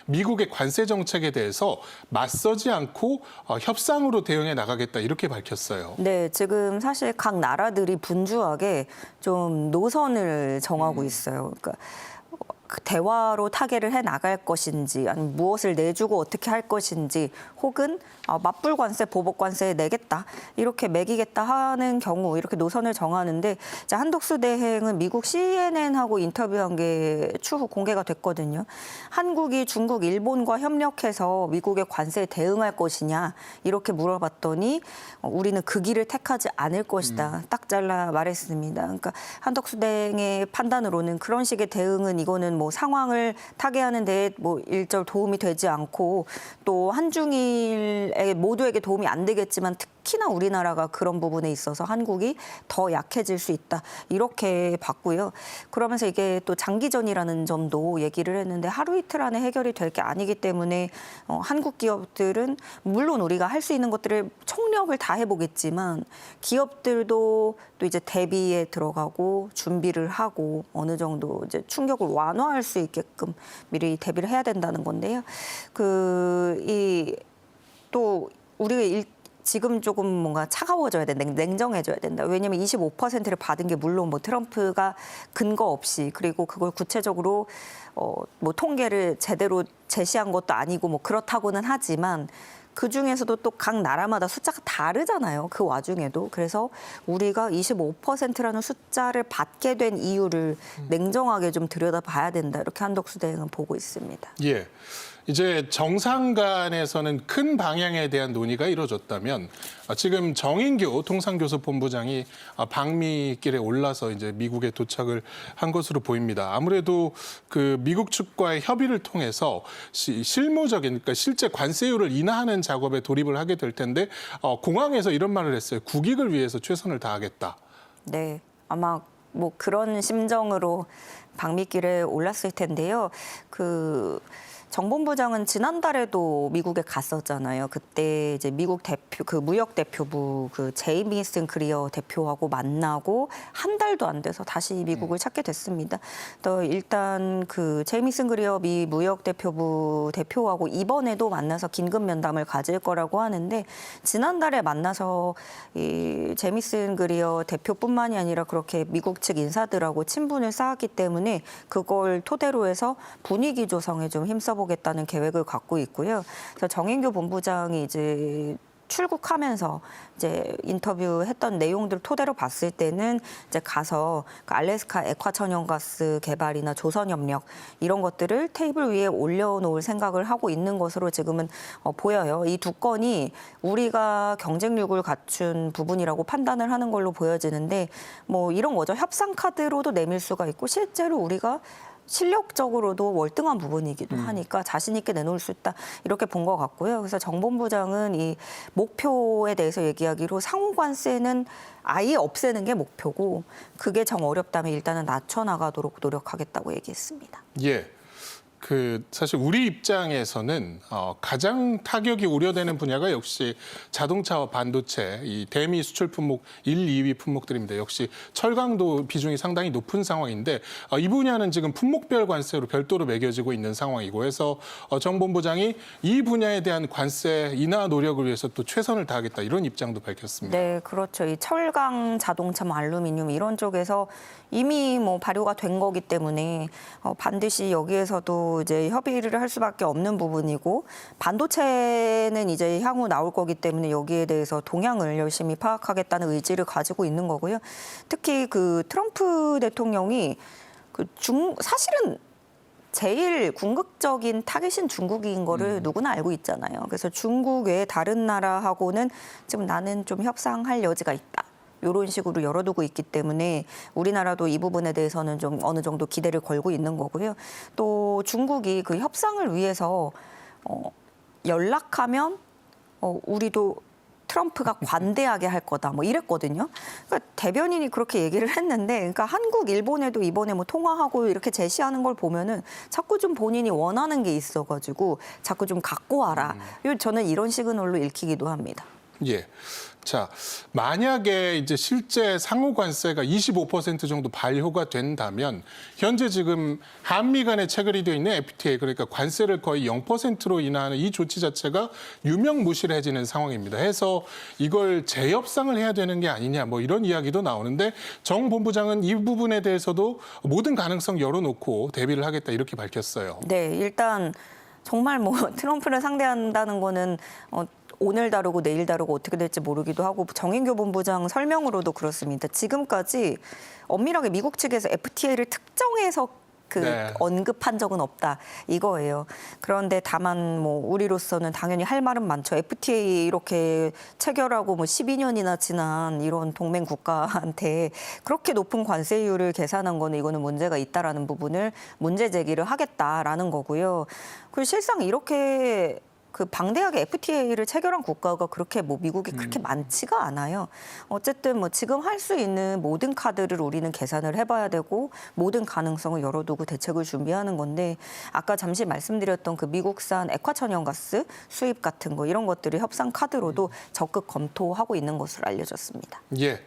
미국의 관세 정책에 대해서 맞서지 않고 협상으로 대응해 나가겠다 이렇게 밝혔어요. 네, 지금 사실 각 나라들이 분주하게 좀 노선을 정하고 있어요. 그러니까 그 대화로 타개를 해 나갈 것인지, 아니면 무엇을 내주고 어떻게 할 것인지, 혹은 맞불 관세, 보복 관세 내겠다, 이렇게 매기겠다 하는 경우 이렇게 노선을 정하는데, 이제 한덕수 대행은 미국 CNN하고 인터뷰한 게 추후 공개가 됐거든요. 한국이 중국, 일본과 협력해서 미국의 관세에 대응할 것이냐 이렇게 물어봤더니 우리는 그 길을 택하지 않을 것이다, 딱 잘라 말했습니다. 그러니까 한덕수 대행의 판단으로는 그런 식의 대응은 이거는 뭐 상황을 타개하는 데 뭐 일절 도움이 되지 않고, 또 한중일에 모두에게 도움이 안 되겠지만 특히나 우리나라가 그런 부분에 있어서 한국이 더 약해질 수 있다, 이렇게 봤고요. 그러면서 이게 또 장기전이라는 점도 얘기를 했는데, 하루 이틀 안에 해결이 될 게 아니기 때문에 한국 기업들은 물론 우리가 할 수 있는 것들을 총력을 다 해보겠지만, 기업들도 또 이제 대비에 들어가고 준비를 하고 어느 정도 이제 충격을 완화할 수 있게끔 미리 대비를 해야 된다는 건데요. 또 우리가 지금 조금 뭔가 차가워져야 된다, 냉정해져야 된다. 왜냐하면 25%를 받은 게 물론 뭐 트럼프가 근거 없이, 그리고 그걸 구체적으로 뭐 통계를 제대로 제시한 것도 아니고 뭐 그렇다고는 하지만, 그 중에서도 또 각 나라마다 숫자가 다르잖아요. 그 와중에도. 그래서 우리가 25%라는 숫자를 받게 된 이유를 냉정하게 좀 들여다봐야 된다, 이렇게 한덕수 대행은 보고 있습니다. 예. 이제 정상 간에서는 큰 방향에 대한 논의가 이루어졌다면, 지금 정인교 통상교섭본부장이 방미길에 올라서 이제 미국에 도착을 한 것으로 보입니다. 아무래도 그 미국 측과의 협의를 통해서 실무적인, 그러니까 실제 관세율을 인하하는 작업에 돌입을 하게 될 텐데, 공항에서 이런 말을 했어요. 국익을 위해서 최선을 다하겠다. 네, 아마 뭐 그런 심정으로 방미길에 올랐을 텐데요. 정본부장은 지난달에도 미국에 갔었잖아요. 그때 이제 미국 대표, 무역 대표부 제이미슨 그리어 대표하고 만나고 한 달도 안 돼서 다시 미국을 찾게 됐습니다. 또 일단 제이미슨 그리어 미 무역 대표부 대표하고 이번에도 만나서 긴급 면담을 가질 거라고 하는데, 지난달에 만나서 이 제이미슨 그리어 대표뿐만이 아니라 그렇게 미국 측 인사들하고 친분을 쌓았기 때문에 그걸 토대로 해서 분위기 조성에 좀 힘써 보겠다는 계획을 갖고 있고요. 그래서 정인교 본부장이 이제 출국하면서 이제 인터뷰했던 내용들을 토대로 봤을 때는 이제 가서 알래스카 액화 천연가스 개발이나 조선협력 이런 것들을 테이블 위에 올려놓을 생각을 하고 있는 것으로 지금은 보여요. 이 두 건이 우리가 경쟁력을 갖춘 부분이라고 판단을 하는 걸로 보여지는데, 뭐 이런 거죠. 협상 카드로도 내밀 수가 있고, 실제로 우리가 실력적으로도 월등한 부분이기도 하니까 자신 있게 내놓을 수 있다, 이렇게 본 것 같고요. 그래서 정 본부장은 이 목표에 대해서 얘기하기로 상호 관세는 아예 없애는 게 목표고, 그게 정 어렵다면 일단은 낮춰나가도록 노력하겠다고 얘기했습니다. 예. 사실 우리 입장에서는 가장 타격이 우려되는 분야가 역시 자동차와 반도체, 이 대미 수출 품목 1, 2위 품목들입니다. 역시 철강도 비중이 상당히 높은 상황인데, 이 분야는 지금 품목별 관세로 별도로 매겨지고 있는 상황이고 해서 정 본부장이 이 분야에 대한 관세 인하 노력을 위해서 또 최선을 다하겠다, 이런 입장도 밝혔습니다. 네, 그렇죠. 이 철강, 자동차, 알루미늄 이런 쪽에서 이미 뭐 발효가 된 거기 때문에 반드시 여기에서도 이제 협의를 할 수밖에 없는 부분이고, 반도체는 이제 향후 나올 거기 때문에 여기에 대해서 동향을 열심히 파악하겠다는 의지를 가지고 있는 거고요. 특히 트럼프 대통령이 사실은 제일 궁극적인 타깃인 중국인 거를 누구나 알고 있잖아요. 그래서 중국 외에 다른 나라하고는 지금 나는 좀 협상할 여지가 있다, 이런 식으로 열어두고 있기 때문에 우리나라도 이 부분에 대해서는 좀 어느 정도 기대를 걸고 있는 거고요. 또 중국이 그 협상을 위해서 연락하면 우리도 트럼프가 관대하게 할 거다, 뭐 이랬거든요. 그러니까 대변인이 그렇게 얘기를 했는데, 그러니까 한국, 일본에도 이번에 뭐 통화하고 이렇게 제시하는 걸 보면은 자꾸 좀 본인이 원하는 게 있어가지고 자꾸 좀 갖고 와라. 저는 이런 시그널로 읽히기도 합니다. 예. 자, 만약에 이제 실제 상호 관세가 25% 정도 발효가 된다면 현재 지금 한미 간에 체결이 되어 있는 FTA, 그러니까 관세를 거의 0%로 인하하는 이 조치 자체가 유명무실해지는 상황입니다. 해서 이걸 재협상을 해야 되는 게 아니냐, 뭐 이런 이야기도 나오는데 정 본부장은 이 부분에 대해서도 모든 가능성 열어놓고 대비를 하겠다 이렇게 밝혔어요. 네, 일단 정말 뭐 트럼프를 상대한다는 거는 오늘 다루고 내일 다루고 어떻게 될지 모르기도 하고 정인교 본부장 설명으로도 그렇습니다. 지금까지 엄밀하게 미국 측에서 FTA를 특정해서 네. 언급한 적은 없다 이거예요. 그런데 다만 뭐 우리로서는 당연히 할 말은 많죠. FTA 이렇게 체결하고 뭐 12년이나 지난 이런 동맹 국가한테 그렇게 높은 관세율을 계산한 거는 이거는 문제가 있다라는 부분을 문제 제기를 하겠다라는 거고요. 그리고 실상 이렇게 방대하게 FTA를 체결한 국가가 그렇게 뭐 미국이 그렇게 많지가 않아요. 어쨌든 뭐 지금 할 수 있는 모든 카드를 우리는 계산을 해봐야 되고 모든 가능성을 열어두고 대책을 준비하는 건데 아까 잠시 말씀드렸던 그 미국산 액화천연가스 수입 같은 거 이런 것들을 협상 카드로도 적극 검토하고 있는 것으로 알려졌습니다. 예.